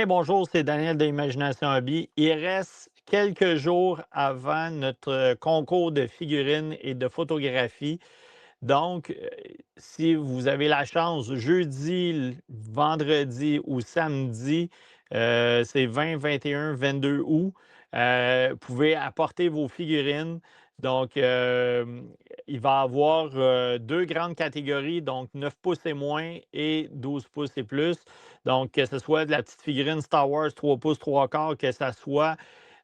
Hey, bonjour, c'est Daniel de Imagination Hobby. Il reste quelques jours avant notre concours de figurines et de photographie. Donc, si vous avez la chance, jeudi, vendredi ou samedi, c'est 20, 21, 22 août, vous pouvez apporter vos figurines. Donc, il va y avoir deux grandes catégories, donc 9 pouces et moins et 12 pouces et plus. Donc, que ce soit de la petite figurine Star Wars 3 pouces, 3 quarts, que ce soit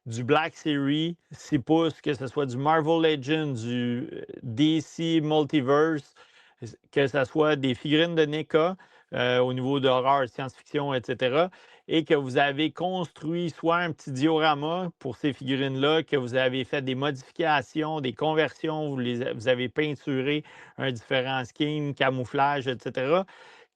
du Black Series 6 pouces, que ce soit du Marvel Legends, du DC Multiverse, que ce soit des figurines de NECA au niveau d'horreur, science-fiction, etc. Et que vous avez construit soit un petit diorama pour ces figurines-là, que vous avez fait des modifications, des conversions, vous avez peinturé un différent skin, camouflage, etc.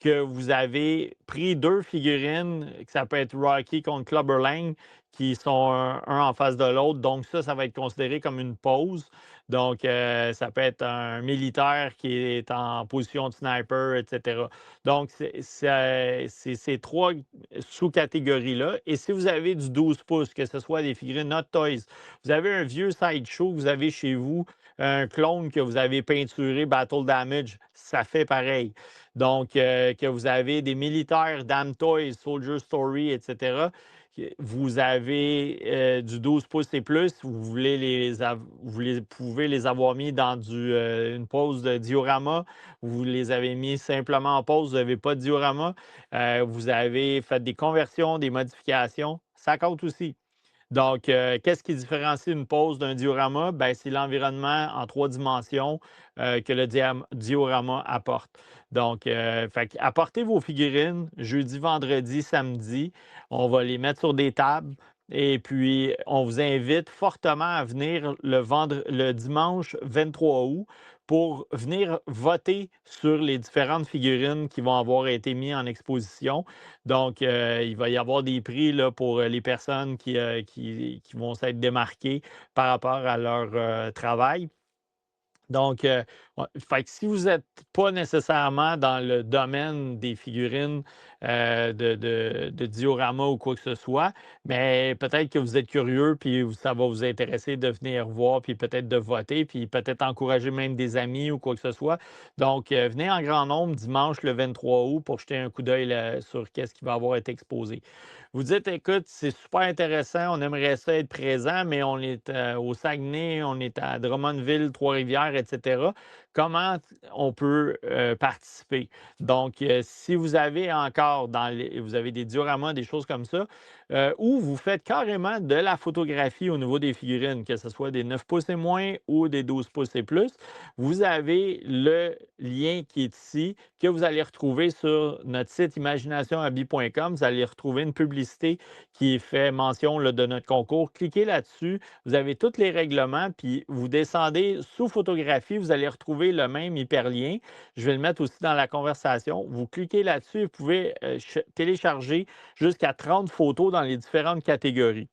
Que vous avez pris deux figurines, que ça peut être Rocky contre Clubber Lang, qui sont un en face de l'autre. Donc, ça va être considéré comme une pose. Donc, ça peut être un militaire qui est en position de sniper, etc. Donc, c'est ces trois sous-catégories-là. Et si vous avez du 12 pouces, que ce soit des figurines Hot Toys, vous avez un vieux sideshow que vous avez chez vous, un clone que vous avez peinturé Battle Damage, ça fait pareil. Donc, que vous avez des militaires, Damn Toys, Soldier Story, etc. Vous avez du 12 pouces et plus, vous pouvez les avoir mis dans une pose de diorama, vous les avez mis simplement en pose, vous n'avez pas de diorama, vous avez fait des conversions, des modifications, ça compte aussi. Donc, qu'est-ce qui différencie une pose d'un diorama? Ben, c'est l'environnement en trois dimensions que le diorama apporte. Donc, apportez vos figurines jeudi, vendredi, samedi. On va les mettre sur des tables. Et puis, on vous invite fortement à venir le dimanche 23 août pour venir voter sur les différentes figurines qui vont avoir été mises en exposition. Donc, il va y avoir des prix là, pour les personnes qui vont s'être démarquées par rapport à leur travail. Donc, ouais, fait que si vous n'êtes pas nécessairement dans le domaine des figurines de diorama ou quoi que ce soit, mais peut-être que vous êtes curieux, puis ça va vous intéresser de venir voir, puis peut-être de voter, puis peut-être encourager même des amis ou quoi que ce soit. Donc, venez en grand nombre dimanche le 23 août pour jeter un coup d'œil sur qu'est-ce qui va avoir été exposé. Vous dites, écoute, c'est super intéressant, on aimerait ça être présent, mais on est au Saguenay, on est à Drummondville, Trois-Rivières, etc. Comment on peut participer? Donc, si vous avez encore vous avez des dioramas, des choses comme ça, ou vous faites carrément de la photographie au niveau des figurines, que ce soit des 9 pouces et moins ou des 12 pouces et plus, vous avez le lien qui est ici, que vous allez retrouver sur notre site imaginationhobby.com. Vous allez retrouver une publicité qui fait mention là, de notre concours. Cliquez là-dessus. Vous avez tous les règlements, puis vous descendez sous photographie. Vous allez retrouver le même hyperlien. Je vais le mettre aussi dans la conversation. Vous cliquez là-dessus et vous pouvez télécharger jusqu'à 30 photos dans les différentes catégories.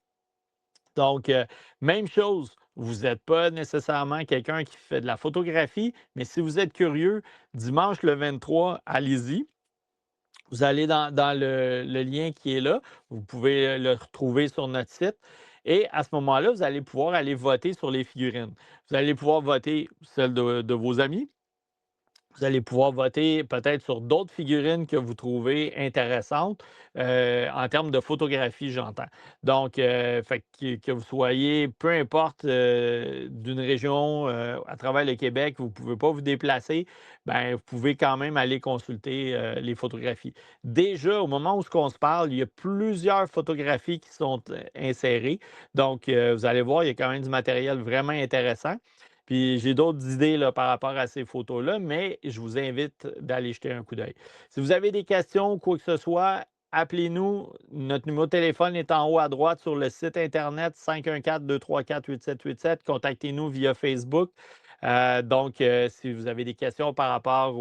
Donc, même chose, vous n'êtes pas nécessairement quelqu'un qui fait de la photographie, mais si vous êtes curieux, dimanche le 23, allez-y. Vous allez dans le lien qui est là. Vous pouvez le retrouver sur notre site. Et à ce moment-là, vous allez pouvoir aller voter sur les figurines. Vous allez pouvoir voter celles de vos amis. Vous allez pouvoir voter peut-être sur d'autres figurines que vous trouvez intéressantes en termes de photographie, j'entends. Donc, fait que vous soyez, peu importe d'une région à travers le Québec, vous ne pouvez pas vous déplacer, ben, vous pouvez quand même aller consulter les photographies. Déjà, au moment où on se parle, il y a plusieurs photographies qui sont insérées. Donc, vous allez voir, il y a quand même du matériel vraiment intéressant. Puis j'ai d'autres idées là, par rapport à ces photos-là, mais je vous invite d'aller jeter un coup d'œil. Si vous avez des questions ou quoi que ce soit, appelez-nous. Notre numéro de téléphone est en haut à droite sur le site Internet 514-234-8787. Contactez-nous via Facebook. Donc, si vous avez des questions par rapport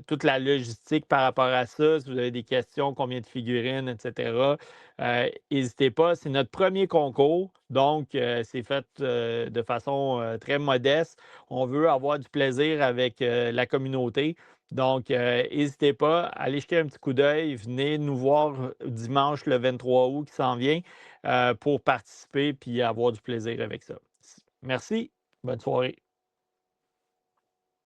toute la logistique par rapport à ça, si vous avez des questions, combien de figurines, etc., n'hésitez pas. C'est notre premier concours, donc c'est fait de façon très modeste. On veut avoir du plaisir avec la communauté. Donc, n'hésitez pas, allez jeter un petit coup d'œil, venez nous voir dimanche le 23 août qui s'en vient pour participer puis avoir du plaisir avec ça. Merci, bonne soirée.